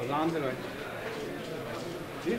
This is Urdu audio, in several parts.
اذان دلائیں جی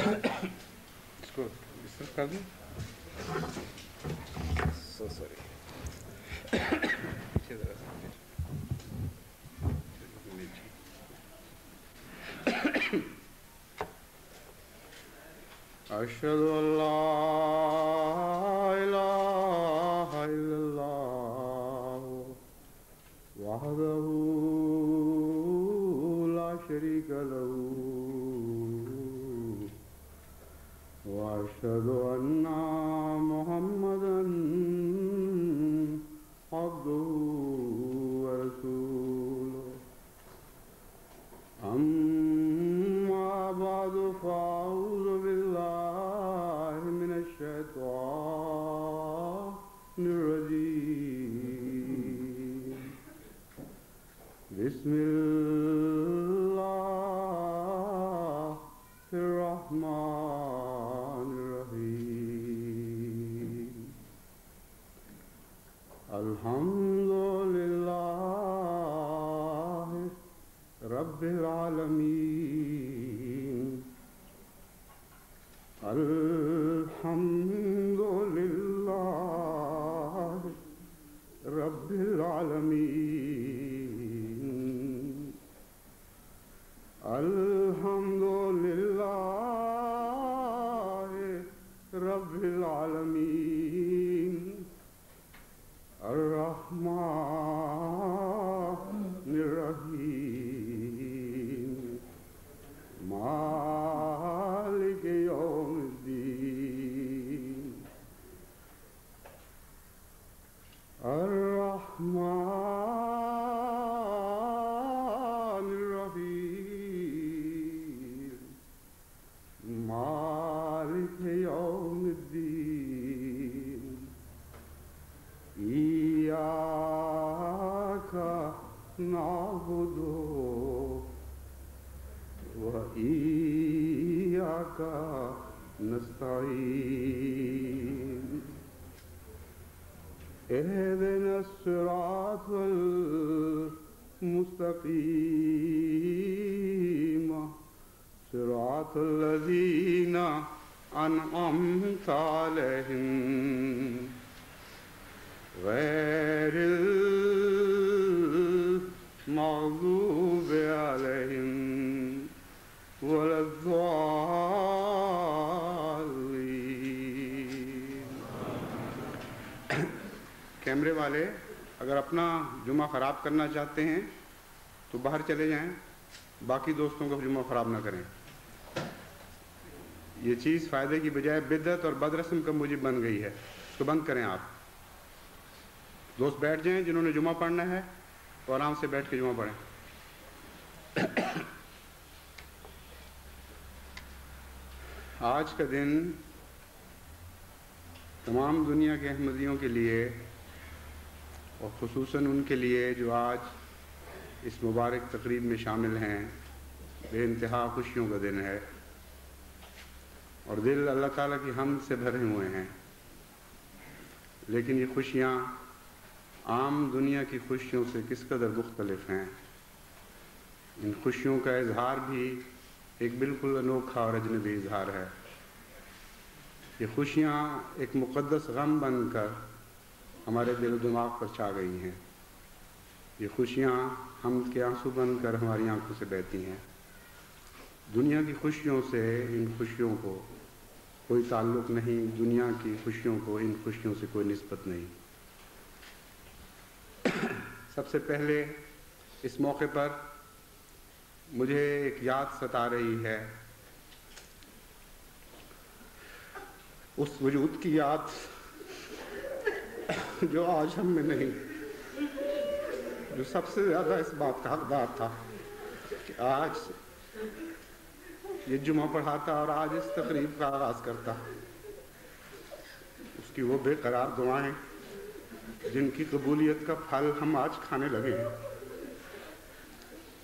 اس کو اس طرف کر دیں سو سوری پیچھے ذرا سا اشہد ان لا الہ الا اللہ وحدہ لا شریک لہ واشهد ان محمدا عبده ورسوله اما بعد فاعوذ بالله من الشیطان الرجیم بسم اللہ الرحمن الرحیم الحمد للہ العالمين الحمد لله رب العالمين الحمد لله رب العالمين الرحمن الرحيم مالك يوم الدين الرحمن الرحيم مالك يوم الدين إياك نعبد وإياك نستعين اهدنا الصراط المستقيم صراط الذين أنعمت عليهم غير المغضوب عليهم ولا الضالين. کیمرے والے اگر اپنا جمعہ خراب کرنا چاہتے ہیں تو باہر چلے جائیں، باقی دوستوں کو جمعہ خراب نہ کریں. یہ چیز فائدے کی بجائے بدعت اور بد رسم کا موجب بن گئی ہے، اس کو بند کریں. آپ دوست بیٹھ جائیں جنہوں نے جمعہ پڑھنا ہے تو آرام سے بیٹھ کے جمعہ پڑھیں. آج کا دن تمام دنیا کے احمدیوں کے لیے اور خصوصاً ان کے لیے جو آج اس مبارک تقریب میں شامل ہیں بے انتہا خوشیوں کا دن ہے، اور دل اللہ تعالیٰ کی حمد سے بھرے ہوئے ہیں. لیکن یہ خوشیاں عام دنیا کی خوشیوں سے کس قدر مختلف ہیں. ان خوشیوں کا اظہار بھی ایک بالکل انوکھا اور اجنبی اظہار ہے. یہ خوشیاں ایک مقدس غم بن کر ہمارے دل و دماغ پر چھا گئی ہیں. یہ خوشیاں حمد کے آنسو بن کر ہماری آنکھوں سے بہتی ہیں. دنیا کی خوشیوں سے ان خوشیوں کو کوئی تعلق نہیں، دنیا کی خوشیوں کو ان خوشیوں سے کوئی نسبت نہیں. سب سے پہلے اس موقع پر مجھے ایک یاد ستا رہی ہے، اس وجود کی یاد جو آج ہم میں نہیں، جو سب سے زیادہ اس بات کا حقدار تھا کہ آج یہ جمعہ پڑھاتا اور آج اس تقریب کا آغاز کرتا. اس کی وہ بے قرار دعائیں جن کی قبولیت کا پھل ہم آج کھانے لگے ہیں،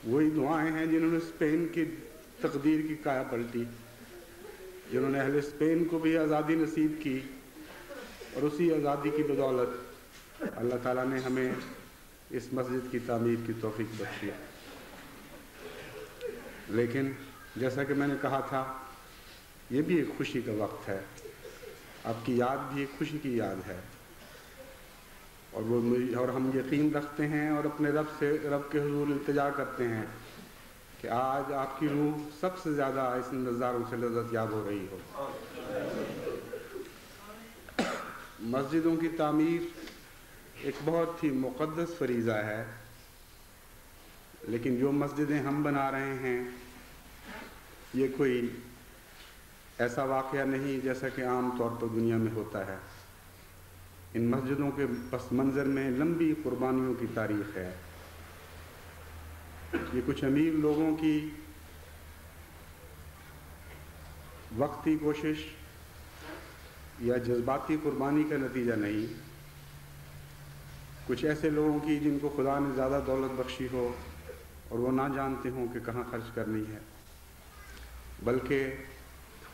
وہی دعائیں ہیں جنہوں نے اسپین کی تقدیر کی کایا پلٹی، جنہوں نے اہل اسپین کو بھی آزادی نصیب کی، اور اسی آزادی کی بدولت اللہ تعالیٰ نے ہمیں اس مسجد کی تعمیر کی توفیق بخشی. لیکن جیسا کہ میں نے کہا تھا، یہ بھی ایک خوشی کا وقت ہے. آپ کی یاد بھی ایک خوشی کی یاد ہے، اور ہم یقین رکھتے ہیں اور اپنے رب کے حضور التجا کرتے ہیں کہ آج آپ کی روح سب سے زیادہ اس نظاروں سے لذت یاب ہو رہی ہو. مسجدوں کی تعمیر ایک بہت ہی مقدس فریضہ ہے، لیکن جو مسجدیں ہم بنا رہے ہیں یہ کوئی ایسا واقعہ نہیں جیسا کہ عام طور پر دنیا میں ہوتا ہے. ان مسجدوں کے پس منظر میں لمبی قربانیوں کی تاریخ ہے. یہ کچھ امیر لوگوں کی وقتی کوشش یا جذباتی قربانی کا نتیجہ نہیں، کچھ ایسے لوگوں کی جن کو خدا نے زیادہ دولت بخشی ہو اور وہ نہ جانتے ہوں کہ کہاں خرچ کرنی ہے، بلکہ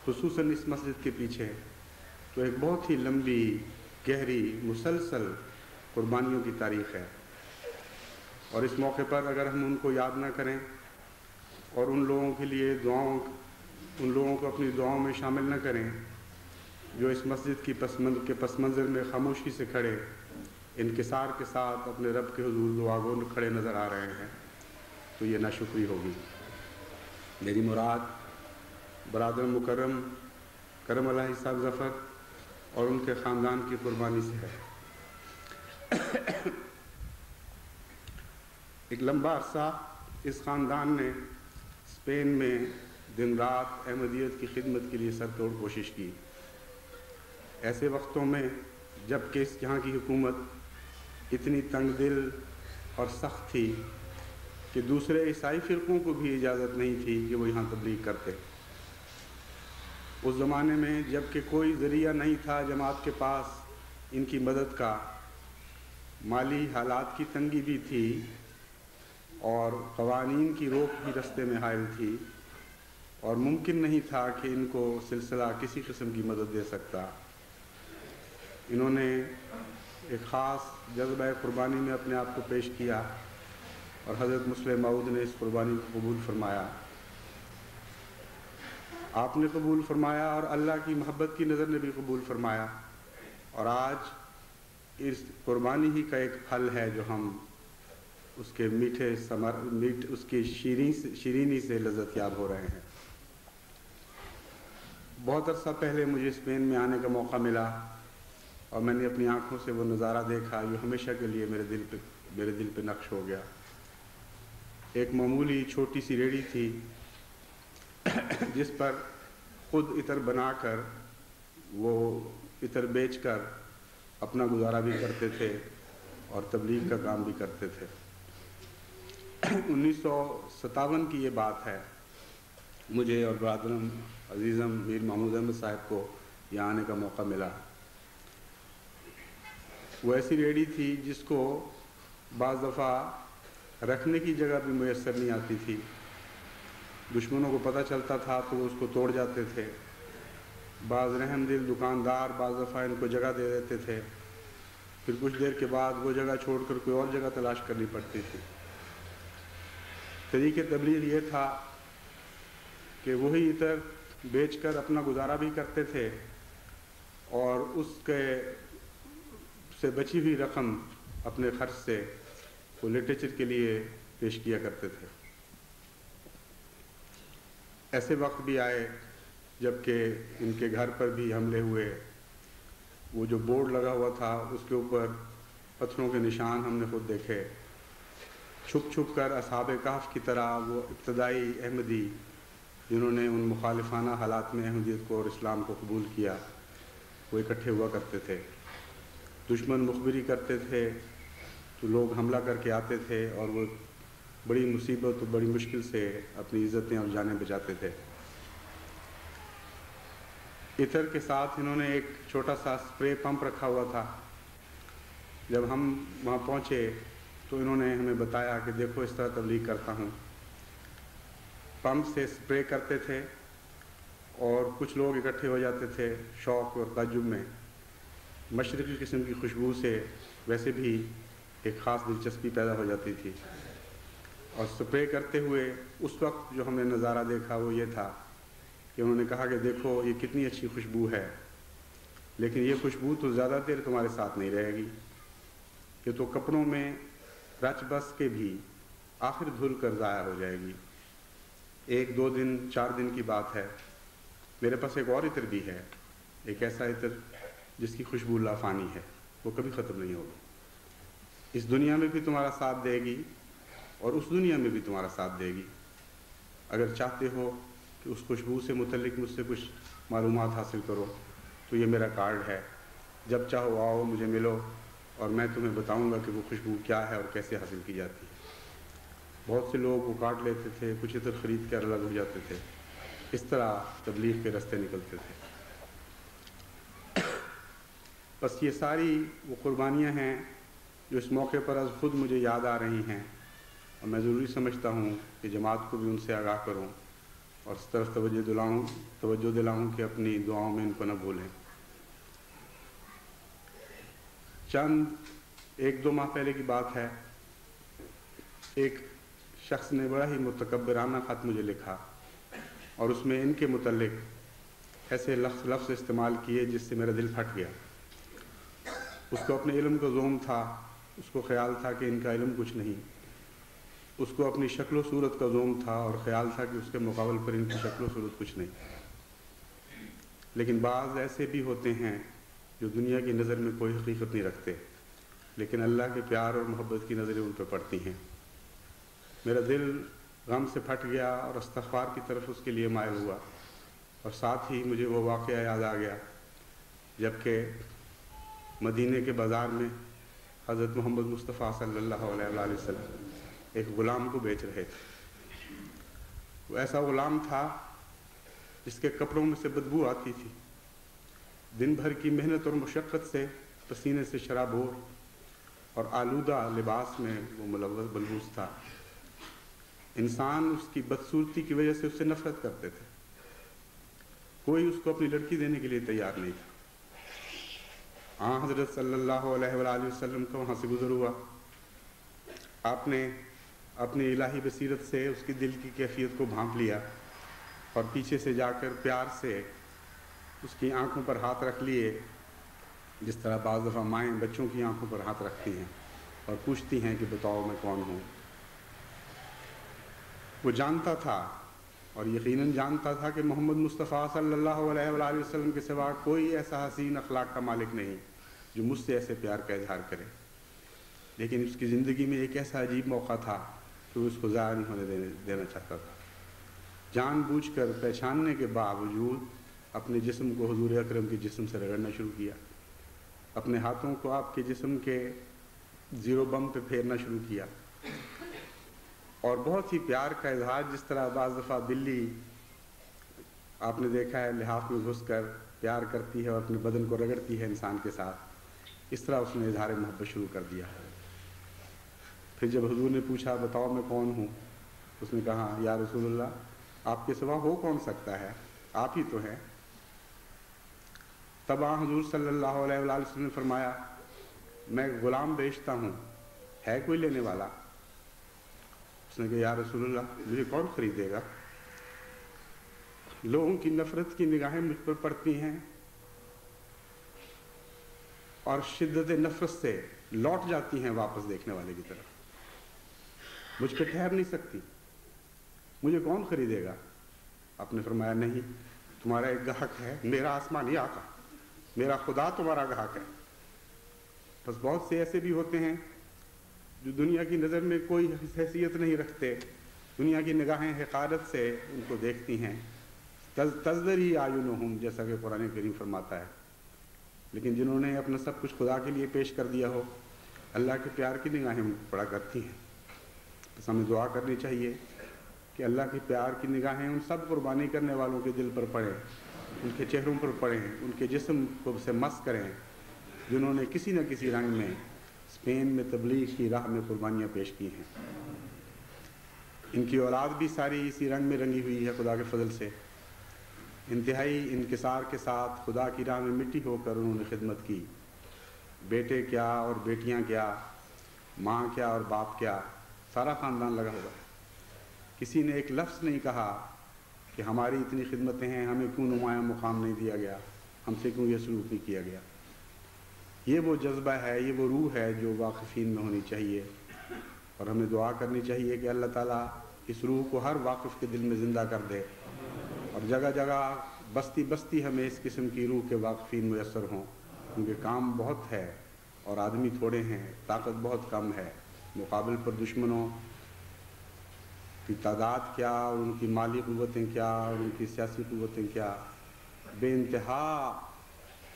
خصوصاً اس مسجد کے پیچھے تو ایک بہت ہی لمبی، گہری، مسلسل قربانیوں کی تاریخ ہے. اور اس موقع پر اگر ہم ان کو یاد نہ کریں اور ان لوگوں کے لیے ان لوگوں کو اپنی دعاؤں میں شامل نہ کریں جو اس مسجد کی پس منظر میں خاموشی سے کھڑے انکسار کے ساتھ اپنے رب کے حضور دعا گو کھڑے نظر آ رہے ہیں، تو یہ ناشکری ہوگی۔ میری مراد برادر مکرم کرم الہی صاحب ظفر اور ان کے خاندان کی قربانی سے ہے۔ ایک لمبا عرصہ اس خاندان نے اسپین میں دن رات احمدیت کی خدمت کے لیے سر توڑ کوشش کی۔ ایسے وقتوں میں جب کہ یہاں کی حکومت اتنی تنگ دل اور سخت تھی کہ دوسرے عیسائی فرقوں کو بھی اجازت نہیں تھی کہ وہ یہاں تبلیغ کرتے۔ اس زمانے میں جب کہ کوئی ذریعہ نہیں تھا جماعت کے پاس ان کی مدد کا، مالی حالات کی تنگی بھی تھی اور قوانین کی روک بھی رستے میں حائل تھی، اور ممکن نہیں تھا کہ ان کو سلسلہ کسی قسم کی مدد دے سکتا۔ انہوں نے ایک خاص جذبہ قربانی میں اپنے آپ کو پیش کیا اور حضرت مسلم موعود نے اس قربانی کو قبول فرمایا۔ آپ نے قبول فرمایا اور اللہ کی محبت کی نظر نے بھی قبول فرمایا، اور آج اس قربانی ہی کا ایک پھل ہے جو ہم اس کے اس کی شیرینی سے لذت یاب ہو رہے ہیں۔ بہت عرصہ پہلے مجھے اسپین میں آنے کا موقع ملا اور میں نے اپنی آنکھوں سے وہ نظارہ دیکھا جو ہمیشہ کے لیے میرے دل پہ نقش ہو گیا۔ ایک معمولی چھوٹی سی ریڑھی تھی جس پر خود عطر بنا کر وہ عطر بیچ کر اپنا گزارا بھی کرتے تھے اور تبلیغ کا کام بھی کرتے تھے۔ 1957 کی یہ بات ہے۔ مجھے اور برادرم عزیزم میر محمود احمد صاحب کو یہاں آنے کا موقع ملا۔ وہ ایسی ریڑھی تھی جس کو بعض دفعہ رکھنے کی جگہ بھی میسر نہیں آتی تھی۔ دشمنوں کو پتہ چلتا تھا تو وہ اس کو توڑ جاتے تھے۔ بعض رحم دل دکاندار بعض دفعہ ان کو جگہ دے دیتے تھے، پھر کچھ دیر کے بعد وہ جگہ چھوڑ کر کوئی اور جگہ تلاش کرنی پڑتی تھی۔ طریقِ تبلیغ یہ تھا کہ وہی عطر بیچ کر اپنا گزارا بھی کرتے تھے اور اس کے سے بچی ہوئی رقم اپنے خرچ سے وہ لٹریچر کے لیے پیش کیا کرتے تھے۔ ایسے وقت بھی آئے جب کہ ان کے گھر پر بھی حملے ہوئے۔ وہ جو بورڈ لگا ہوا تھا اس کے اوپر پتھروں کے نشان ہم نے خود دیکھے۔ چھپ چھپ کر اصحاب کہف کی طرح وہ ابتدائی احمدی جنہوں نے ان مخالفانہ حالات میں احمدیت کو اور اسلام کو قبول کیا، وہ اکٹھے ہوا کرتے تھے۔ دشمن مخبری کرتے تھے تو لوگ حملہ کر کے آتے تھے اور وہ بڑی مصیبت اور بڑی مشکل سے اپنی عزتیں اور جانیں بچاتے تھے۔ عطر کے ساتھ انہوں نے ایک چھوٹا سا سپرے پمپ رکھا ہوا تھا۔ جب ہم وہاں پہنچے تو انہوں نے ہمیں بتایا کہ دیکھو اس طرح تبلیغ کرتا ہوں۔ پمپ سے سپرے کرتے تھے اور کچھ لوگ اکٹھے ہو جاتے تھے شوق اور تعجب میں۔ مشرقی قسم کی خوشبو سے ویسے بھی ایک خاص دلچسپی پیدا ہو جاتی تھی، اور سپرے کرتے ہوئے اس وقت جو ہم نے نظارہ دیکھا وہ یہ تھا کہ انہوں نے کہا کہ دیکھو یہ کتنی اچھی خوشبو ہے، لیکن یہ خوشبو تو زیادہ دیر تمہارے ساتھ نہیں رہے گی، یہ تو کپڑوں میں رچ بس کے بھی آخر دھل کر ضائع ہو جائے گی۔ 1 2 دن 4 دن کی بات ہے۔ میرے پاس ایک اور عطر بھی ہے، ایک ایسا عطر جس کی خوشبو لافانی ہے، وہ کبھی ختم نہیں ہوگی، اس دنیا میں بھی تمہارا ساتھ دے گی اور اس دنیا میں بھی تمہارا ساتھ دے گی۔ اگر چاہتے ہو کہ اس خوشبو سے متعلق مجھ سے کچھ معلومات حاصل کرو تو یہ میرا کارڈ ہے، جب چاہو آؤ مجھے ملو اور میں تمہیں بتاؤں گا کہ وہ خوشبو کیا ہے اور کیسے حاصل کی جاتی ہے۔ بہت سے لوگ وہ کارڈ لیتے تھے، کچھ عطر خرید کر الگ ہو جاتے تھے، اس طرح تبلیغ کے راستے نکلتے تھے۔ بس یہ ساری وہ قربانیاں ہیں جو اس موقع پر از خود مجھے یاد آ رہی ہیں، اور میں ضروری سمجھتا ہوں کہ جماعت کو بھی ان سے آگاہ کروں اور اس طرف توجہ دلاؤں کہ اپنی دعاؤں میں ان کو نہ بھولیں۔ چند 1 2 ماہ پہلے کی بات ہے، ایک شخص نے بڑا ہی متکبرانہ خط مجھے لکھا اور اس میں ان کے متعلق ایسے لفظ استعمال کیے جس سے میرا دل پھٹ گیا۔ اس کو اپنے علم کا زوم تھا، اس کو خیال تھا کہ ان کا علم کچھ نہیں، اس کو اپنی شکل و صورت کا زوم تھا اور خیال تھا کہ اس کے مقابل پر ان کی شکل و صورت کچھ نہیں۔ لیکن بعض ایسے بھی ہوتے ہیں جو دنیا کی نظر میں کوئی حقیقت نہیں رکھتے، لیکن اللہ کے پیار اور محبت کی نظریں ان پہ پڑتی ہیں۔ میرا دل غم سے پھٹ گیا اور استغفار کی طرف اس کے لیے مائل ہوا، اور ساتھ ہی مجھے وہ واقعہ یاد آ گیا جبکہ مدینے کے بازار میں حضرت محمد مصطفیٰ صلی اللہ علیہ وآلہ وسلم ایک غلام کو بیچ رہے تھے۔ وہ ایسا غلام تھا جس کے کپڑوں میں سے بدبو آتی تھی، دن بھر کی محنت اور مشقت سے پسینے سے شرابور اور آلودہ لباس میں وہ ملبوس تھا۔ انسان اس کی بدصورتی کی وجہ سے اس سے نفرت کرتے تھے، کوئی اس کو اپنی لڑکی دینے کے لیے تیار نہیں تھا۔ حضرت صلی اللہ علیہ وآلہ وسلم کا وہاں سے گزر ہوا، آپ نے اپنی الہی بصیرت سے اس کی دل کی کیفیت کو بھانپ لیا اور پیچھے سے جا کر پیار سے اس کی آنکھوں پر ہاتھ رکھ لیے، جس طرح بعض دفعہ مائیں بچوں کی آنکھوں پر ہاتھ رکھتی ہیں اور پوچھتی ہیں کہ بتاؤ میں کون ہوں۔ وہ جانتا تھا اور یقیناً جانتا تھا کہ محمد مصطفیٰ صلی اللہ علیہ وآلہ وسلم کے سوا کوئی ایسا حسین اخلاق کا مالک نہیں جو مجھ سے ایسے پیار کا اظہار کرے، لیکن اس کی زندگی میں ایک ایسا عجیب موقع تھا کہ وہ اس کو ضائع نہیں ہونے دینا چاہتا تھا۔ جان بوجھ کر پہچاننے کے باوجود اپنے جسم کو حضور اکرم کے جسم سے رگڑنا شروع کیا، اپنے ہاتھوں کو آپ کے جسم کے زیرو بم پہ پھیرنا شروع کیا، اور بہت ہی پیار کا اظہار، جس طرح بعض دفعہ بلی آپ نے دیکھا ہے لحاف میں گھس کر پیار کرتی ہے اور اپنے بدن کو رگڑتی ہے انسان کے ساتھ، اس طرح اس نے اظہار محبت شروع کر دیا۔ پھر جب حضور نے پوچھا بتاؤ میں کون ہوں، اس نے کہا یا رسول اللہ آپ کے سوا ہو کون سکتا ہے، آپ ہی تو ہیں۔ تب حضور صلی اللہ علیہ وآلہ وسلم نے فرمایا میں غلام بیچتا ہوں، ہے کوئی لینے والا؟ اس نے کہا یا رسول اللہ مجھے کون خریدے گا؟ لوگوں کی نفرت کی نگاہیں مجھ پر پڑتی ہیں اور شدت نفرت سے لوٹ جاتی ہیں واپس دیکھنے والے کی طرف، مجھ پہ ٹھہر نہیں سکتی، مجھے کون خریدے گا؟ آپ نے فرمایا نہیں، تمہارا ایک گاہک ہے، میرا آسمانی آقا، میرا خدا تمہارا گاہک ہے۔ بس بہت سے ایسے بھی ہوتے ہیں جو دنیا کی نظر میں کوئی حیثیت نہیں رکھتے، دنیا کی نگاہیں حقارت سے ان کو دیکھتی ہیں، تزدری اعینہم، جیسا کہ قرآن کریم فرماتا ہے، لیکن جنہوں نے اپنا سب کچھ خدا کے لیے پیش کر دیا ہو، اللہ کے پیار کی نگاہیں ان کو پڑا کرتی ہیں۔ بس ہمیں دعا کرنی چاہیے کہ اللہ کے پیار کی نگاہیں ان سب قربانی کرنے والوں کے دل پر پڑیں، ان کے چہروں پر پڑیں، ان کے جسم کو سے مس کریں، جنہوں نے کسی نہ کسی رنگ میں اسپین میں تبلیغ کی راہ میں قربانیاں پیش کی ہیں۔ ان کی اولاد بھی ساری اسی رنگ میں رنگی ہوئی ہے خدا کے فضل سے، انتہائی انکسار کے ساتھ خدا کی راہ میں مٹی ہو کر انہوں نے خدمت کی۔ بیٹے کیا اور بیٹیاں کیا، ماں کیا اور باپ کیا، سارا خاندان لگا ہوا ہے۔ کسی نے ایک لفظ نہیں کہا کہ ہماری اتنی خدمتیں ہیں، ہمیں کیوں نمایاں مقام نہیں دیا گیا، ہم سے کیوں یہ سلوک نہیں کیا گیا۔ یہ وہ جذبہ ہے، یہ وہ روح ہے جو واقفین میں ہونی چاہیے، اور ہمیں دعا کرنی چاہیے کہ اللہ تعالیٰ اس روح کو ہر واقف کے دل میں زندہ کر دے، اور جگہ جگہ بستی بستی ہمیں اس قسم کی روح کے واقفین میسر ہوں، کیونکہ کام بہت ہے اور آدمی تھوڑے ہیں، طاقت بہت کم ہے، مقابل پر دشمنوں کی تعداد کیا اور ان کی مالی قوتیں کیا اور ان کی سیاسی قوتیں کیا، بے انتہا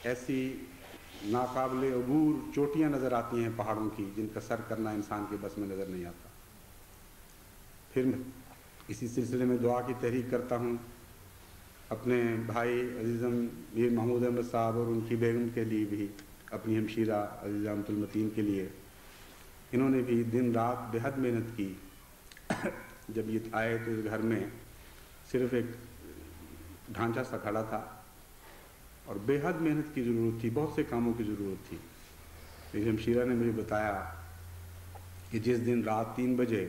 ایسی ناقابل عبور چوٹیاں نظر آتی ہیں پہاڑوں کی، جن کا سر کرنا انسان کے بس میں نظر نہیں آتا۔ پھر میں اسی سلسلے میں دعا کی تحریک کرتا ہوں اپنے بھائی عزیزم میر محمود احمد صاحب اور ان کی بیگم کے لیے بھی، اپنی ہمشیرہ عزیزہ امت المتین کے لیے۔ انہوں نے بھی دن رات بے حد محنت کی۔ جب یہ آئے تو اس گھر میں صرف ایک ڈھانچہ سا کھڑا تھا اور بے حد محنت کی ضرورت تھی، بہت سے کاموں کی ضرورت تھی۔ میری ہمشیرہ نے مجھے بتایا کہ جس دن رات 3 بجے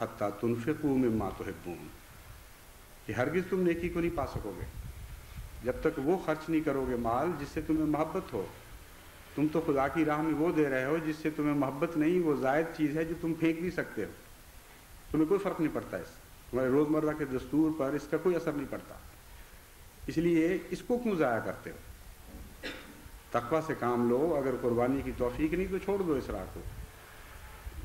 حتی تنفقوا مما تحبون، کہ ہرگز تم نیکی کو نہیں پا سکو گے جب تک وہ خرچ نہیں کرو گے مال جس سے تمہیں محبت ہو۔ تم تو خدا کی راہ میں وہ دے رہے ہو جس سے تمہیں محبت نہیں، وہ زائد چیز ہے جو تم پھینک بھی سکتے ہو، تمہیں کوئی فرق نہیں پڑتا، اس تمہارے روزمرہ کے دستور پر اس کا کوئی اثر نہیں پڑتا، اس لیے اس کو کیوں ضائع کرتے ہو؟ تقویٰ سے کام لو، اگر قربانی کی توفیق نہیں تو چھوڑ دو اس راہ کو،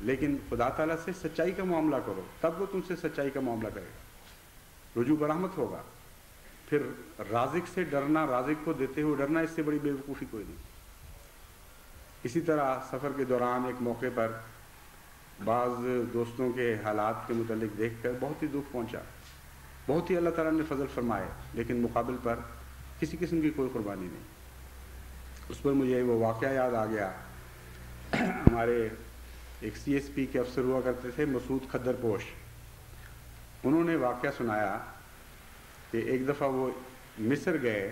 لیکن خدا تعالیٰ سے سچائی کا معاملہ کرو، تب وہ تم سے سچائی کا معاملہ کرے گا، رجوع برحمت ہوگا۔ پھر رازق سے ڈرنا، رازق کو دیتے ہوئے ڈرنا، اس سے بڑی بے وقوفی کوئی نہیں۔ اسی طرح سفر کے دوران ایک موقع پر بعض دوستوں کے حالات کے متعلق دیکھ کر بہت ہی دکھ پہنچا، بہت ہی اللہ تعالیٰ نے فضل فرمائے، لیکن مقابل پر کسی قسم کی کوئی قربانی نہیں۔ اس پر مجھے وہ واقعہ یاد آ گیا، ہمارے ایک سی ایس پی کے افسر ہوا کرتے تھے مسعود کھدر پوش، انہوں نے واقعہ سنایا کہ ایک دفعہ وہ مصر گئے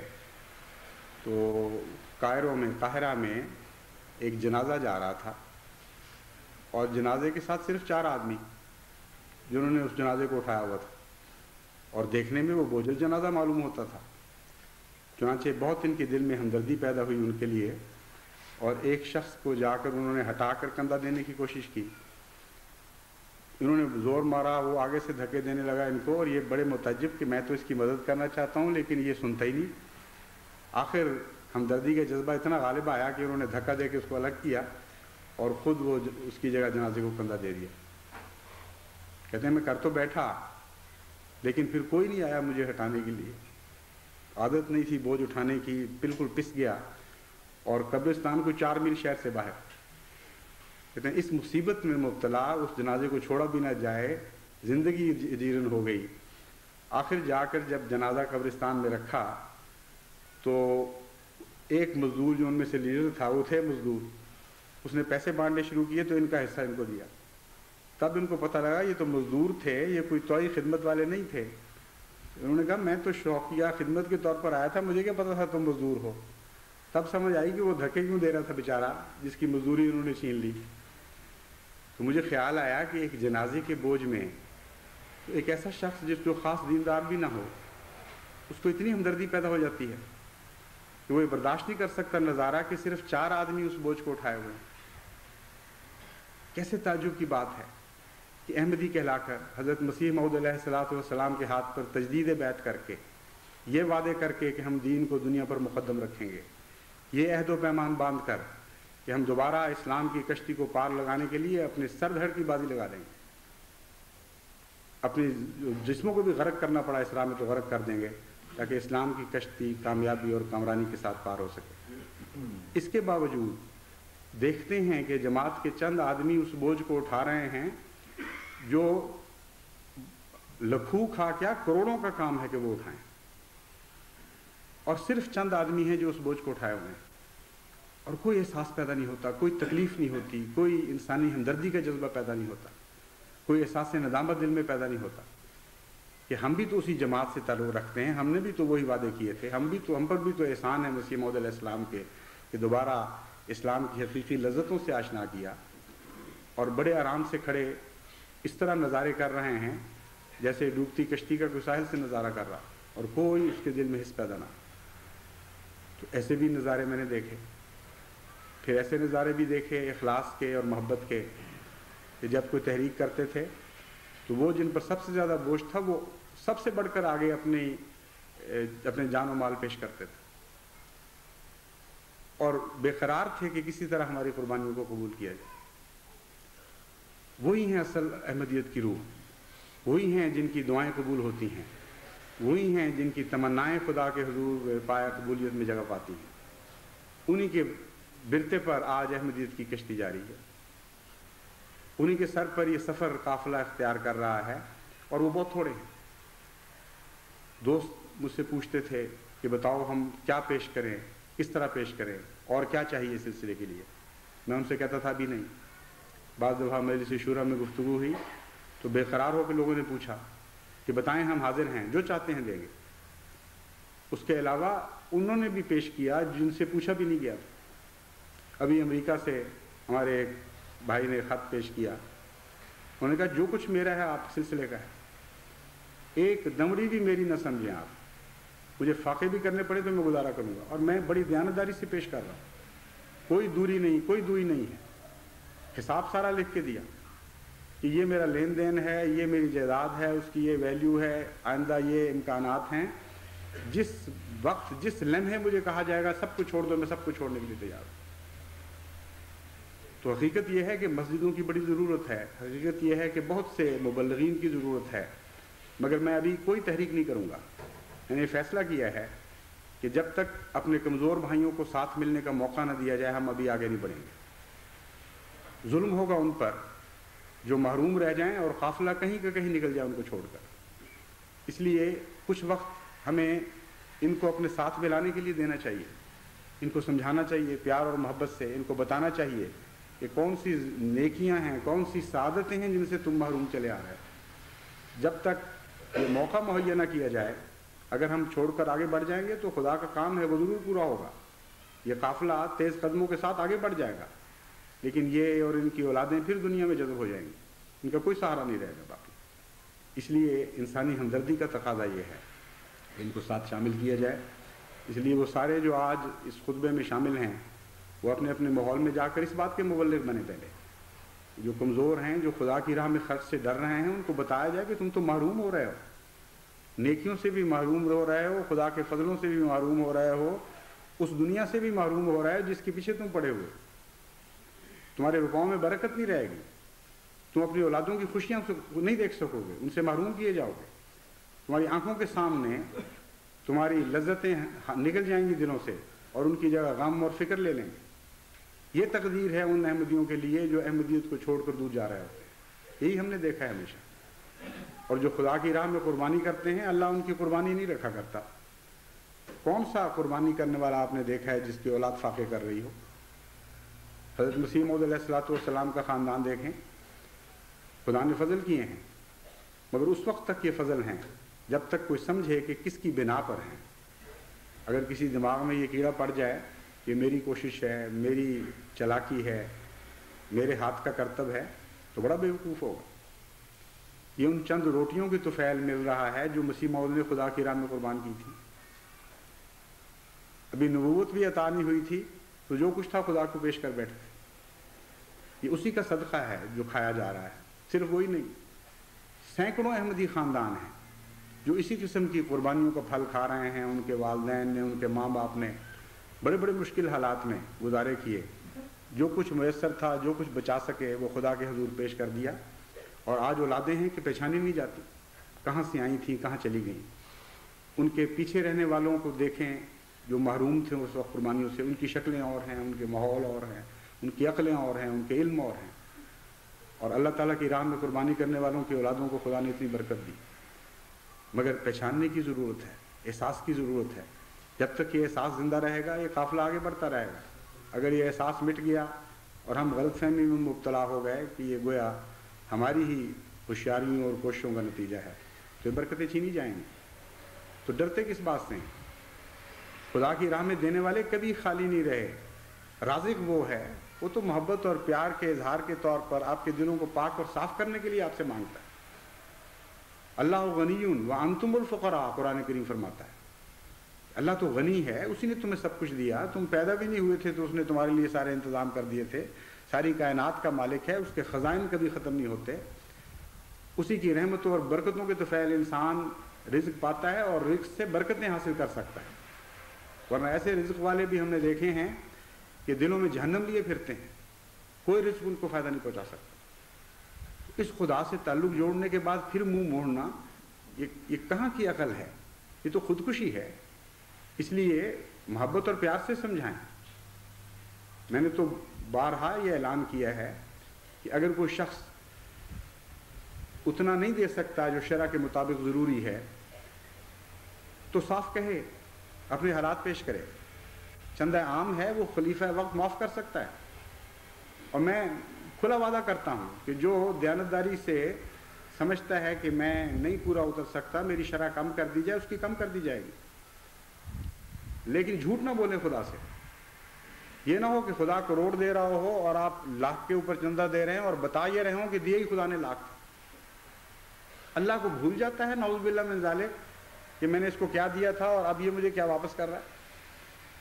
تو قاہرہ میں ایک جنازہ جا رہا تھا، اور جنازے کے ساتھ صرف 4 آدمی جنہوں نے اس جنازے کو اٹھایا ہوا تھا، اور دیکھنے میں وہ بوجھل جنازہ معلوم ہوتا تھا، چنانچہ بہت ان کے دل میں ہمدردی پیدا ہوئی ان کے لیے، اور ایک شخص کو جا کر انہوں نے ہٹا کر کندھا دینے کی کوشش کی، انہوں نے زور مارا، وہ آگے سے دھکے دینے لگا ان کو، اور یہ بڑے متعجب کہ میں تو اس کی مدد کرنا چاہتا ہوں لیکن یہ سنتا ہی نہیں۔ آخر ہمدردی کا جذبہ اتنا غالب آیا کہ انہوں نے دھکا دے کے اس کو الگ کیا اور خود وہ اس کی جگہ جنازے کو کندھا دے دیا۔ کہتے ہیں میں کر تو بیٹھا لیکن پھر کوئی نہیں آیا مجھے ہٹانے کے لیے، عادت نہیں تھی بوجھ اٹھانے کی، بالکل پس گیا، اور قبرستان کو 4 میل شہر سے باہر۔ کہتے ہیں اس مصیبت میں مبتلا اس جنازے کو چھوڑا بھی نہ جائے، زندگی جیرن ہو گئی۔ آخر جا کر جب جنازہ قبرستان میں رکھا تو ایک مزدور جو ان میں سے لیڈر تھا، وہ تھے مزدور، اس نے پیسے بانٹنے شروع کیے تو ان کا حصہ ان کو دیا۔ تب ان کو پتہ لگا یہ تو مزدور تھے، یہ کوئی توئی خدمت والے نہیں تھے۔ انہوں نے کہا میں تو شوقیہ خدمت کے طور پر آیا تھا، مجھے کیا پتہ تھا تم مزدور ہو۔ تب سمجھ آئی کہ وہ دھکے کیوں دے رہا تھا بیچارہ، جس کی مزدوری انہوں نے چھین لی۔ تو مجھے خیال آیا کہ ایک جنازے کے بوجھ میں ایک ایسا شخص جس جو خاص دیندار بھی نہ ہو، اس کو اتنی ہمدردی پیدا ہو جاتی ہے کہ وہ یہ برداشت نہیں کر سکتا نظارہ کہ صرف 4 آدمی اس بوجھ کو اٹھائے ہوئے ہیں۔ کیسے تعجب کی بات ہے کہ احمدی کہلا کر حضرت مسیح موعود علیہ الصلوۃ والسلام کے ہاتھ پر تجدید بیعت کر کے، یہ وعدے کر کے کہ ہم دین کو دنیا پر مقدم رکھیں گے، یہ عہد و پیمان باندھ کر کہ ہم دوبارہ اسلام کی کشتی کو پار لگانے کے لیے اپنے سر دھڑ کی بازی لگا دیں گے، اپنے جسموں کو بھی غرق کرنا پڑا اس راہ میں تو غرق کر دیں گے، تاکہ اسلام کی کشتی کامیابی اور کامرانی کے ساتھ پار ہو سکے۔ اس کے باوجود دیکھتے ہیں کہ جماعت کے چند آدمی اس بوجھ کو اٹھا رہے ہیں جو لکھوں کھا کیا کروڑوں کا کام ہے کہ وہ اٹھائیں، اور صرف چند آدمی ہیں جو اس بوجھ کو اٹھائے ہوئے ہیں، اور کوئی احساس پیدا نہیں ہوتا، کوئی تکلیف نہیں ہوتی، کوئی انسانی ہمدردی کا جذبہ پیدا نہیں ہوتا، کوئی احساس ندامت دل میں پیدا نہیں ہوتا کہ ہم بھی تو اسی جماعت سے تعلق رکھتے ہیں، ہم نے بھی تو وہی وعدے کیے تھے، ہم پر بھی تو احسان ہے مسیح موعود علیہ السلام کے کہ دوبارہ اسلام کی حقیقی لذتوں سے آشنا کیا، اور بڑے آرام سے کھڑے اس طرح نظارے کر رہے ہیں جیسے ڈوبتی کشتی کا کوئی ساحل سے نظارہ کر رہا، اور کوئی اس کے دل میں حس پیدا نہ۔ تو ایسے بھی نظارے میں نے دیکھے، پھر ایسے نظارے بھی دیکھے اخلاص کے اور محبت کے کہ جب کوئی تحریک کرتے تھے تو وہ جن پر سب سے زیادہ بوجھ تھا وہ سب سے بڑھ کر آگے اپنے جان و مال پیش کرتے تھے، اور بے قرار تھے کہ کسی طرح ہماری قربانیوں کو قبول کیا جائے۔ وہی ہیں اصل احمدیت کی روح، وہی ہیں جن کی دعائیں قبول ہوتی ہیں، وہی ہیں جن کی تمنائیں خدا کے حضور پایا قبولیت میں جگہ پاتی ہیں۔ انہی کے برتے پر آج احمدیت کی کشتی جاری ہے، انہی کے سر پر یہ سفر قافلہ اختیار کر رہا ہے، اور وہ بہت تھوڑے ہیں۔ دوست مجھ سے پوچھتے تھے کہ بتاؤ ہم کیا پیش کریں، کس طرح پیش کریں، اور کیا چاہیے اس سلسلے کے لیے۔ میں ان سے کہتا تھا ابھی نہیں۔ بعض دفعہ مجلس شورا میں گفتگو ہوئی تو بے قرار ہو کے لوگوں نے پوچھا کہ بتائیں ہم حاضر ہیں، جو چاہتے ہیں دیں گے۔ اس کے علاوہ انہوں نے بھی پیش کیا جن سے پوچھا بھی نہیں گیا۔ ابھی امریکہ سے ہمارے ایک بھائی نے خط پیش کیا، انہوں نے کہا جو کچھ میرا ہے آپ سلسلے کا ہے، ایک دمڑی بھی میری نہ سمجھیں آپ، مجھے فاقے بھی کرنے پڑے تو میں گزارا کروں گا، اور میں بڑی دیانتداری سے پیش کر رہا ہوں، کوئی دوری نہیں، کوئی دوری نہیں ہے، حساب سارا لکھ کے دیا کہ یہ میرا لین دین ہے، یہ میری جائیداد ہے، اس کی یہ ویلیو ہے، آئندہ یہ امکانات ہیں، جس وقت جس لمحے مجھے کہا جائے گا سب کچھ چھوڑ دو، میں سب کچھ چھوڑنے کے لیے تیار ہوں۔ تو حقیقت یہ ہے کہ مسجدوں کی بڑی ضرورت ہے، حقیقت یہ ہے کہ بہت سے مبلغین کی ضرورت ہے، مگر میں ابھی کوئی تحریک نہیں کروں گا۔ میں نے فیصلہ کیا ہے کہ جب تک اپنے کمزور بھائیوں کو ساتھ ملنے کا موقع نہ دیا جائے ہم ابھی آگے نہیں بڑھیں گے۔ ظلم ہوگا ان پر جو محروم رہ جائیں اور قافلہ کہیں کا کہیں نکل جائے ان کو چھوڑ کر۔ اس لیے کچھ وقت ہمیں ان کو اپنے ساتھ ملانے کے لیے دینا چاہیے، ان کو سمجھانا چاہیے پیار اور محبت سے، ان کو بتانا چاہیے کہ کون سی نیکیاں ہیں، کون سی سعادتیں ہیں جن سے تم محروم چلے آ رہے ہو۔ جب تک یہ موقع مہیا نہ کیا جائے، اگر ہم چھوڑ کر آگے بڑھ جائیں گے تو خدا کا کام ہے وہ ضرور پورا ہوگا، یہ قافلہ تیز قدموں کے ساتھ آگے بڑھ جائے گا، لیکن یہ اور ان کی اولادیں پھر دنیا میں جذب ہو جائیں گی، ان کا کوئی سہارا نہیں رہے گا باقی۔ اس لیے انسانی ہمدردی کا تقاضا یہ ہے کہ ان کو ساتھ شامل کیا جائے۔ اس لیے وہ سارے جو آج اس خطبے میں شامل ہیں وہ اپنے اپنے ماحول میں جا کر اس بات کے مبلغ بنے، پہلے جو کمزور ہیں، جو خدا کی راہ میں خرچ سے ڈر رہے ہیں، ان کو بتایا جائے کہ تم تو محروم ہو رہے ہو، نیکیوں سے بھی محروم ہو رہے ہو، خدا کے فضلوں سے بھی محروم ہو رہے ہو، اس دنیا سے بھی محروم ہو رہے ہو جس کے پیچھے تم پڑے ہوئے، تمہارے رکوعوں میں برکت نہیں رہے گی، تم اپنی اولادوں کی خوشیاں نہیں دیکھ سکو گے، ان سے محروم کیے جاؤ گے، تمہاری آنکھوں کے سامنے تمہاری لذتیں نکل جائیں گی دلوں سے اور ان کی جگہ غم اور فکر لے لیں گے۔ یہ تقدیر ہے ان احمدیوں کے لیے جو احمدیت کو چھوڑ کر دور جا رہے ہوتے ہیں، یہی ہم نے دیکھا ہے ہمیشہ۔ اور جو خدا کی راہ میں قربانی کرتے ہیں اللہ ان کی قربانی نہیں رکھا کرتا۔ کون سا قربانی کرنے والا آپ نے دیکھا ہے جس کی اولاد فاقے کر رہی ہو؟ حضرت مسیح موعود علیہ الصلوۃ والسلام کا خاندان دیکھیں، خدا نے فضل کیے ہیں، مگر اس وقت تک یہ فضل ہیں جب تک کوئی سمجھے کہ کس کی بنا پر ہیں۔ اگر کسی دماغ میں یہ کیڑا پڑ جائے کہ میری کوشش ہے، میری چلاکی ہے، میرے ہاتھ کا کرتب ہے، تو بڑا بیوقوف ہوگا۔ یہ ان چند روٹیوں کی طفیل مل رہا ہے جو مسیح موعود نے خدا کی راہ میں قربان کی تھی۔ ابھی نبوت بھی عطا نہیں ہوئی تھی تو جو کچھ تھا خدا کو پیش کر بیٹھے تھے۔ یہ اسی کا صدقہ ہے جو کھایا جا رہا ہے، صرف وہی نہیں، سینکڑوں احمدی خاندان ہیں جو اسی قسم کی قربانیوں کا پھل کھا رہے ہیں۔ ان کے والدین نے، ان کے ماں باپ نے بڑے بڑے مشکل حالات میں گزارے کیے، جو کچھ میسر تھا، جو کچھ بچا سکے وہ خدا کے حضور پیش کر دیا، اور آج اولادیں ہیں کہ پہچانی نہیں جاتی کہاں سے آئی تھیں، کہاں چلی گئیں۔ ان کے پیچھے رہنے والوں کو دیکھیں جو محروم تھے اس وقت قربانیوں سے، ان کی شکلیں اور ہیں، ان کے ماحول اور ہیں، ان کی عقلیں اور ہیں، ان کے علم اور ہیں، اور اللہ تعالیٰ کی راہ میں قربانی کرنے والوں کی اولادوں کو خدا نے اتنی برکت دی۔ مگر پہچاننے کی ضرورت ہے، احساس کی ضرورت ہے۔ جب تک یہ احساس زندہ رہے گا یہ قافلہ آگے بڑھتا رہے گا۔ اگر یہ احساس مٹ گیا اور ہم غلط فہمی میں مبتلا ہو گئے کہ یہ گویا ہماری ہی ہوشیاریوں اور کوششوں کا نتیجہ ہے، تو برکتیں چھینی جائیں گی۔ تو ڈرتے کس بات سے ہیں؟ خدا کی راہ میں دینے والے کبھی خالی نہیں رہے۔ رازق وہ ہے، وہ تو محبت اور پیار کے اظہار کے طور پر آپ کے دلوں کو پاک اور صاف کرنے کے لیے آپ سے مانگتا ہے۔ اللہ غنی وانتم الفقراء، قرآن کریم فرماتا ہے اللہ تو غنی ہے، اسی نے تمہیں سب کچھ دیا، تم پیدا بھی نہیں ہوئے تھے تو اس نے تمہارے لیے سارے انتظام کر دیے تھے، ساری کائنات کا مالک ہے، اس کے خزائن کبھی ختم نہیں ہوتے، اسی کی رحمتوں اور برکتوں کے طفیل انسان رزق پاتا ہے اور رزق سے برکتیں حاصل کر سکتا ہے۔ ورنہ ایسے رزق والے بھی ہم نے دیکھے ہیں کہ دلوں میں جہنم لیے پھرتے ہیں، کوئی رزق ان کو فائدہ نہیں پہنچا سکتا۔ اس خدا سے تعلق جوڑنے کے بعد پھر منہ موڑنا یہ کہاں کی عقل ہے؟ یہ تو خودکشی ہے۔ اس لیے محبت اور پیار سے سمجھائیں۔ میں نے تو بارہا یہ اعلان کیا ہے کہ اگر کوئی شخص اتنا نہیں دے سکتا جو شرع کے مطابق ضروری ہے تو صاف کہے، اپنے حالات پیش کرے۔ چندہ عام ہے وہ خلیفہ وقت معاف کر سکتا ہے، اور میں کھلا وعدہ کرتا ہوں کہ جو دیانتداری سے سمجھتا ہے کہ میں نہیں پورا اتر سکتا، میری شرح کم کر دی جائے، اس کی کم کر دی جائے گی، لیکن جھوٹ نہ بولیں خدا سے۔ یہ نہ ہو کہ خدا کروڑ دے رہا ہو اور آپ لاکھ کے اوپر چندہ دے رہے ہیں اور بتا یہ رہے ہوں کہ دیے ہی خدا نے لاکھ. اللہ کو بھول جاتا ہے نعوذ باللہ من ذالک کہ میں نے اس کو کیا دیا تھا اور اب یہ مجھے کیا واپس کر رہا ہے.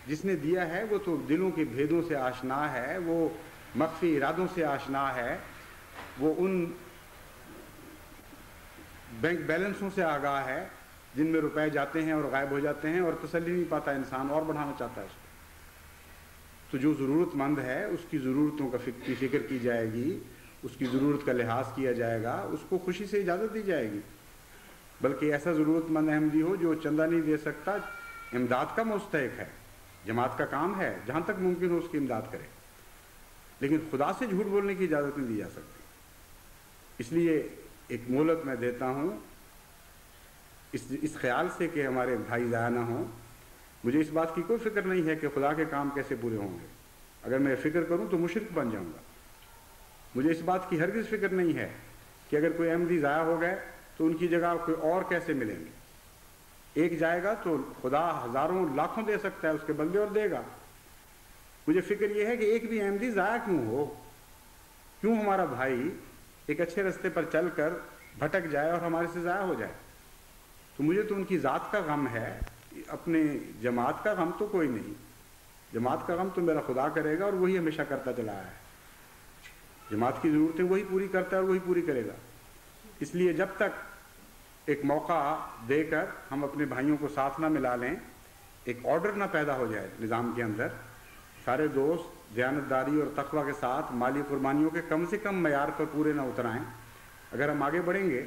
جس نے دیا ہے وہ تو دلوں کے بھیدوں سے آشنا ہے، وہ مخفی ارادوں سے آشنا ہے، وہ ان بینک بیلنسوں سے آگاہ ہے جن میں روپے جاتے ہیں اور غائب ہو جاتے ہیں اور تسلی نہیں پاتا انسان اور بڑھانا چاہتا ہے اس کو. تو جو ضرورت مند ہے اس کی ضرورتوں کی فکر کی جائے گی، اس کی ضرورت کا لحاظ کیا جائے گا، اس کو خوشی سے اجازت دی جائے گی. بلکہ ایسا ضرورت مند احمدی ہو جو چندہ نہیں دے سکتا، امداد کا مستحق ہے، جماعت کا کام ہے جہاں تک ممکن ہو اس کی امداد کرے، لیکن خدا سے جھوٹ بولنے کی اجازت نہیں دی جا سکتی. اس لیے ایک مہلت میں دیتا ہوں اس خیال سے کہ ہمارے بھائی ضائع نہ ہوں. مجھے اس بات کی کوئی فکر نہیں ہے کہ خدا کے کام کیسے پورے ہوں گے. اگر میں فکر کروں تو مشرک بن جاؤں گا. مجھے اس بات کی ہرگز فکر نہیں ہے کہ اگر کوئی احمدی ضائع ہو گئے تو ان کی جگہ کوئی اور کیسے ملیں گے. ایک جائے گا تو خدا ہزاروں لاکھوں دے سکتا ہے اس کے بندے اور دے گا. مجھے فکر یہ ہے کہ ایک بھی احمدی ضائع کیوں ہو، کیوں ہمارا بھائی ایک اچھے رستے پر چل کر بھٹک جائے اور ہمارے سے ضائع ہو جائے. تو مجھے تو ان کی ذات کا غم ہے، اپنے جماعت کا غم تو کوئی نہیں. جماعت کا غم تو میرا خدا کرے گا اور وہی ہمیشہ کرتا چلا ہے. جماعت کی ضرورتیں وہی پوری کرتا ہے اور وہی پوری کرے گا. اس لیے جب تک ایک موقع دے کر ہم اپنے بھائیوں کو ساتھ نہ ملا لیں، ایک آرڈر نہ پیدا ہو جائے نظام کے اندر، سارے دوست دیانتداری اور تقوی کے ساتھ مالی قربانیوں کے کم سے کم معیار پر پورے نہ اترائیں. اگر ہم آگے بڑھیں گے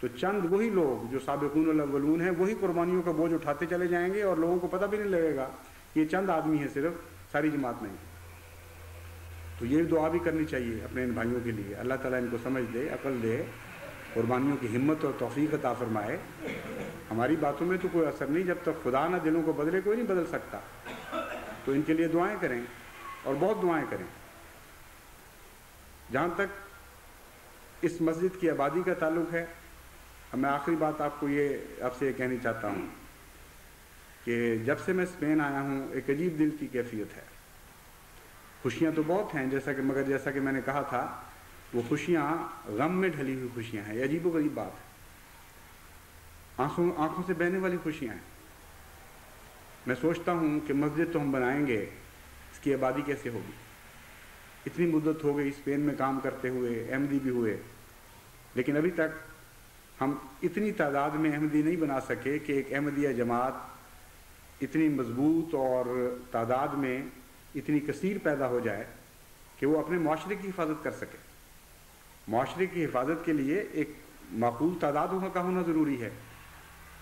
تو چند وہی لوگ جو سابقون الاولون ہیں وہی قربانیوں کا بوجھ اٹھاتے چلے جائیں گے اور لوگوں کو پتہ بھی نہیں لگے گا کہ یہ چند آدمی ہیں، صرف ساری جماعت نہیں. تو یہ دعا بھی کرنی چاہیے اپنے ان بھائیوں کے لیے، اللہ تعالیٰ ان کو سمجھ دے، عقل دے، قربانیوں کی ہمت اور توفیق عطا فرمائے. ہماری باتوں میں تو کوئی اثر نہیں، جب تک خدا نہ دلوں کو بدلے کوئی نہیں بدل سکتا. تو ان کے لیے دعائیں کریں اور بہت دعائیں کریں. جہاں تک اس مسجد کی آبادی کا تعلق ہے، میں آخری بات آپ سے یہ کہنی چاہتا ہوں کہ جب سے میں اسپین آیا ہوں ایک عجیب دل کی کیفیت ہے. خوشیاں تو بہت ہیں مگر جیسا کہ میں نے کہا تھا، وہ خوشیاں غم میں ڈھلی ہوئی خوشیاں ہیں. یہ عجیب و غریب بات ہے، آنکھوں سے بہنے والی خوشیاں ہیں. میں سوچتا ہوں کہ مسجد تو ہم بنائیں گے، اس کی آبادی کیسے ہوگی؟ اتنی مدت ہو گئی اسپین میں کام کرتے ہوئے، احمدی بھی ہوئے، لیکن ابھی تک ہم اتنی تعداد میں احمدی نہیں بنا سکے کہ ایک احمدیہ جماعت اتنی مضبوط اور تعداد میں اتنی کثیر پیدا ہو جائے کہ وہ اپنے معاشرے کی حفاظت کر سکے. معاشرے کی حفاظت کے لیے ایک معقول تعداد کا ہونا ضروری ہے،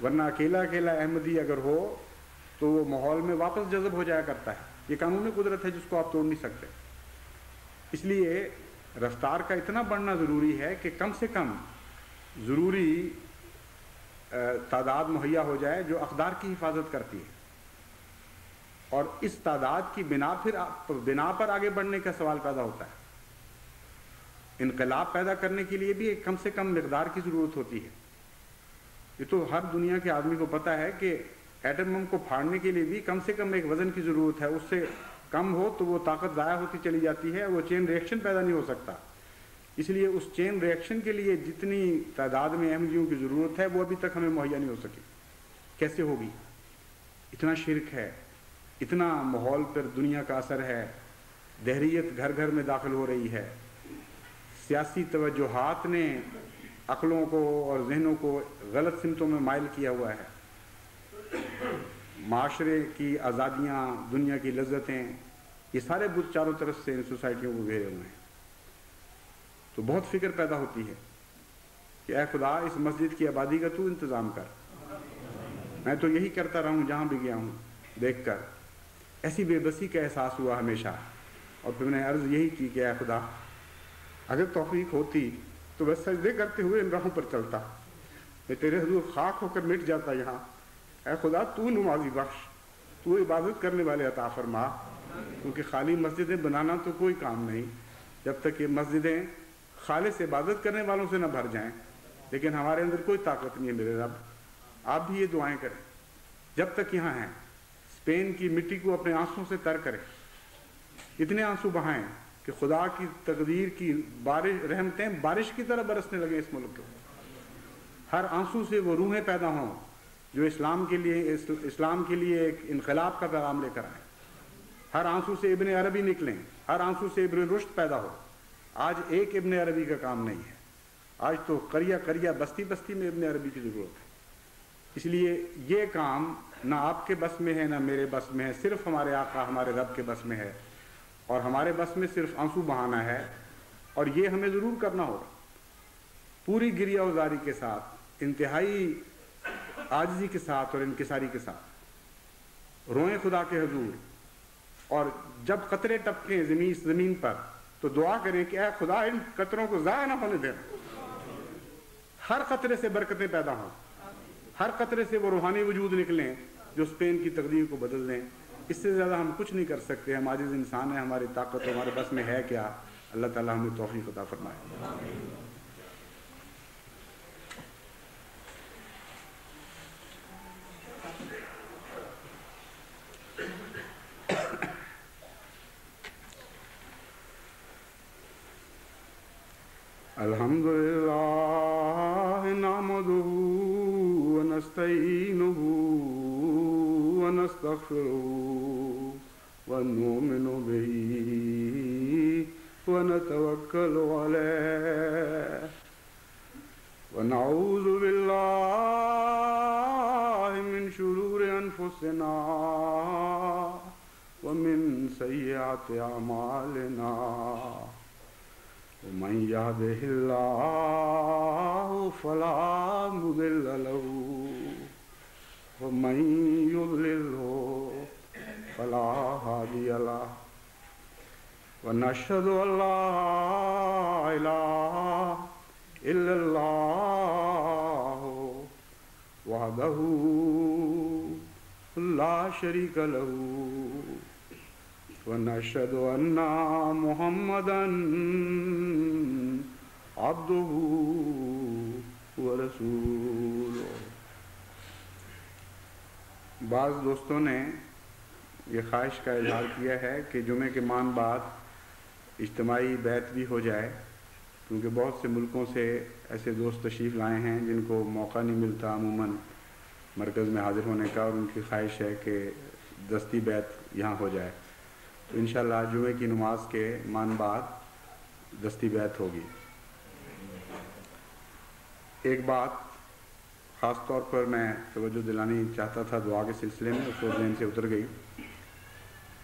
ورنہ اکیلا احمدی اگر ہو تو وہ ماحول میں واپس جذب ہو جایا کرتا ہے. یہ قانون قدرت ہے جس کو آپ توڑ نہیں سکتے. اس لیے رفتار کا اتنا بڑھنا ضروری ہے کہ کم سے کم ضروری تعداد مہیا ہو جائے جو اقدار کی حفاظت کرتی ہے. اور اس تعداد کی بنا پر آگے بڑھنے کا سوال پیدا ہوتا ہے. انقلاب پیدا کرنے کے لیے بھی ایک کم سے کم مقدار کی ضرورت ہوتی ہے. یہ تو ہر دنیا کے آدمی کو پتہ ہے کہ ایٹم بم کو پھاڑنے کے لیے بھی کم سے کم ایک وزن کی ضرورت ہے. اس سے کم ہو تو وہ طاقت ضائع ہوتی چلی جاتی ہے، وہ چین ریئیکشن پیدا نہیں ہو سکتا. اس لیے اس چین ریئیکشن کے لیے جتنی تعداد میں احمدیوں کی ضرورت ہے وہ ابھی تک ہمیں مہیا نہیں ہو سکی. کیسے ہوگی؟ اتنا شرک ہے، اتنا ماحول پر دنیا کا اثر ہے، دہریت گھر گھر میں داخل ہو رہی ہے، سیاسی توجہات نے عقلوں کو اور ذہنوں کو غلط سمتوں میں مائل کیا ہوا ہے. معاشرے کی آزادیاں، دنیا کی لذتیں، یہ سارے بت چاروں طرف سے ان سوسائٹیوں کو گھیرے ہوئے ہیں. تو بہت فکر پیدا ہوتی ہے کہ اے خدا اس مسجد کی آبادی کا تو انتظام کر. میں تو یہی کرتا رہا ہوں جہاں بھی گیا ہوں، دیکھ کر ایسی بے بسی کا احساس ہوا ہمیشہ. اور پھر میں نے عرض یہی کی کہ اے خدا اگر توفیق ہوتی تو بس سجدے کرتے ہوئے ان راہوں پر چلتا، میں تیرے حضور خاک ہو کر مٹ جاتا یہاں. اے خدا تو نمازی بخش، تو عبادت کرنے والے عطا فرما، کیونکہ خالی مسجدیں بنانا تو کوئی کام نہیں جب تک یہ مسجدیں خالص عبادت کرنے والوں سے نہ بھر جائیں. لیکن ہمارے اندر کوئی طاقت نہیں ہے میرے رب. آپ بھی یہ دعائیں کریں جب تک یہاں ہیں. اسپین کی مٹی کو اپنے آنسوں سے تر کریں. اتنے آنسو بہائیں کہ خدا کی تقدیر کی بارش، رحمتیں بارش کی طرح برسنے لگے اس ملک کو. ہر آنسو سے وہ روحیں پیدا ہوں جو اسلام کے لیے ایک انقلاب کا پیغام لے کر آئیں. ہر آنسو سے ابن عربی نکلیں، ہر آنسو سے ابن رشد پیدا ہو. آج ایک ابن عربی کا کام نہیں ہے، آج تو قریہ قریہ بستی بستی میں ابن عربی کی ضرورت ہے. اس لیے یہ کام نہ آپ کے بس میں ہے نہ میرے بس میں ہے، صرف ہمارے آقا ہمارے رب کے بس میں ہے. اور ہمارے بس میں صرف آنسو بہانا ہے، اور یہ ہمیں ضرور کرنا ہوگا پوری گریہ وزاری کے ساتھ، انتہائی عاجزی کے ساتھ اور انکساری کے ساتھ. روئیں خدا کے حضور، اور جب قطرے ٹپکیں زمین پر تو دعا کریں کہ اے خدا ان قطروں کو ضائع نہ ہونے دینا. ہر قطرے سے برکتیں پیدا ہوں، ہر قطرے سے وہ روحانی وجود نکلیں جو اسپین کی تقدیر کو بدل دیں. اس سے زیادہ ہم کچھ نہیں کر سکتے، ہم عاجز انسان ہیں، ہماری طاقت ہمارے بس میں ہے کیا. اللہ تعالیٰ ہمیں توفیق عطا فرمائے. الحمدللہ نحمدہ ونستعینہ ونستغفرہ ونؤمن بہ ونتوکل علیہ ونعوذ باللہ من شرور انفسنا ومن سیئات اعمالنا ومن يهده الله فلا مضل له ومن يضلله فلا هادي له ونشهد أن لا إله إلا الله وحده لا شريك له ونشهد أن محمدًا عبده ورسوله. بعض دوستوں نے یہ خواہش کا اظہار کیا ہے کہ جمعے کے مان بعد اجتماعی بیعت بھی ہو جائے، کیونکہ بہت سے ملکوں سے ایسے دوست تشریف لائے ہیں جن کو موقع نہیں ملتا عموماً مرکز میں حاضر ہونے کا، اور ان کی خواہش ہے کہ دستی بیعت یہاں ہو جائے. تو انشاءاللہ جمعے کی نماز کے مان بعد دستی بیعت ہوگی. ایک بات خاص طور پر میں توجہ دلانی چاہتا تھا دعا کے سلسلے میں، اس کو ذہن سے اتر گئی،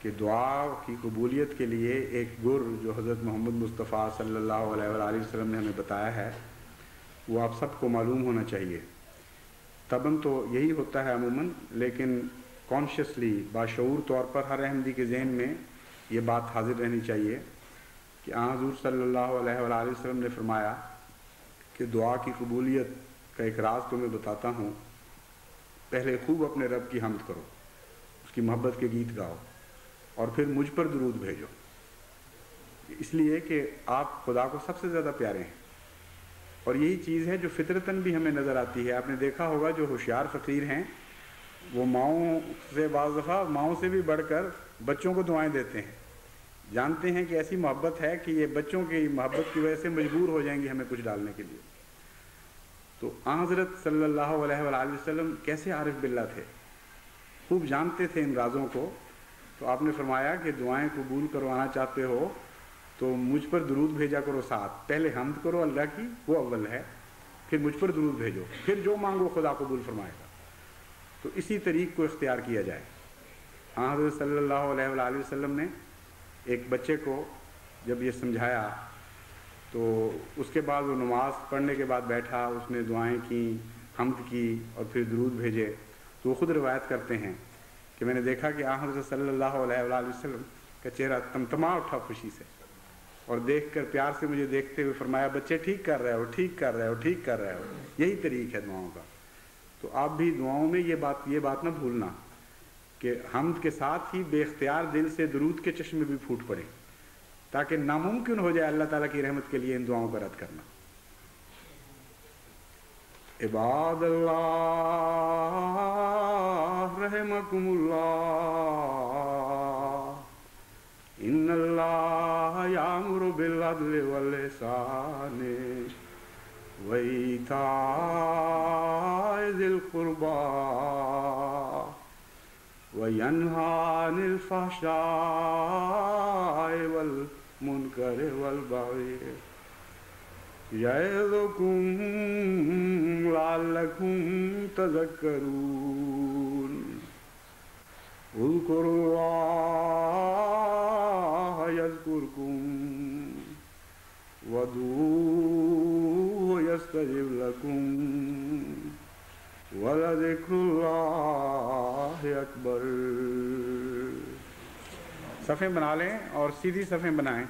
کہ دعا کی قبولیت کے لیے ایک گر جو حضرت محمد مصطفیٰ صلی اللہ علیہ وآلہ وسلم نے ہمیں بتایا ہے وہ آپ سب کو معلوم ہونا چاہیے. طبعاً تو یہی ہوتا ہے عموماً، لیکن کانشیسلی باشعور طور پر ہر احمدی کے ذہن میں یہ بات حاضر رہنی چاہیے کہ حضور صلی اللہ علیہ وآلہ وسلم نے فرمایا کہ دعا کی قبولیت کا ایک راز تمہیں بتاتا ہوں، پہلے خوب اپنے رب کی حمد کرو، اس کی محبت کے گیت گاؤ، اور پھر مجھ پر درود بھیجو، اس لیے کہ آپ خدا کو سب سے زیادہ پیارے ہیں. اور یہی چیز ہے جو فطرتاً بھی ہمیں نظر آتی ہے. آپ نے دیکھا ہوگا جو ہوشیار فقیر ہیں وہ ماؤں سے بعض دفعہ ماؤں سے بھی بڑھ کر بچوں کو دعائیں دیتے ہیں، جانتے ہیں کہ ایسی محبت ہے کہ یہ بچوں کی محبت کی وجہ سے مجبور ہو جائیں گے ہمیں کچھ ڈالنے کے لیے. تو حضرت صلی اللہ علیہ وآلہ وسلم کیسے عارف باللہ تھے، خوب جانتے تھے ان رازوں کو. تو آپ نے فرمایا کہ دعائیں قبول کروانا چاہتے ہو تو مجھ پر درود بھیجا کرو ساتھ، پہلے حمد کرو اللہ کی، وہ اول ہے، پھر مجھ پر درود بھیجو، پھر جو مانگو خدا قبول فرمائے گا. تو اسی طریق کو اختیار کیا جائے. حضرت صلی اللہ علیہ وآلہ وسلم نے ایک بچے کو جب یہ سمجھایا تو اس کے بعد وہ نماز پڑھنے کے بعد بیٹھا، اس نے دعائیں کیں، حمد کی اور پھر درود بھیجے. تو وہ خود روایت کرتے ہیں کہ میں نے دیکھا کہ حضرت صلی اللہ علیہ وآلہ وسلم کا چہرہ تمتما اٹھا خوشی سے، اور دیکھ کر پیار سے مجھے دیکھتے ہوئے فرمایا بچے ٹھیک کر رہے ہو، ٹھیک کر رہے ہو، ٹھیک کر رہے ہو. یہی طریق ہے دعاؤں کا. تو آپ بھی دعاؤں میں یہ بات نہ بھولنا کہ حمد کے ساتھ ہی بے اختیار دل سے درود کے چشمے بھی پھوٹ پڑے، تاکہ ناممکن ہو جائے اللہ تعالیٰ کی رحمت کے لیے ان دعاؤں کا رد کرنا. عباد اللہ رحمکم اللہ ان بالعدل والإحسان وإيتاء ذي القربى وينهى عن الفحشاء والمنكر والبغي يعظكم لعلكم تذكرون اذكروا الله يذكركم وادعوه يستجب لكم ولذكر اللہ اکبر۔ صفیں بنا لیں اور سیدھی صفیں بنائیں۔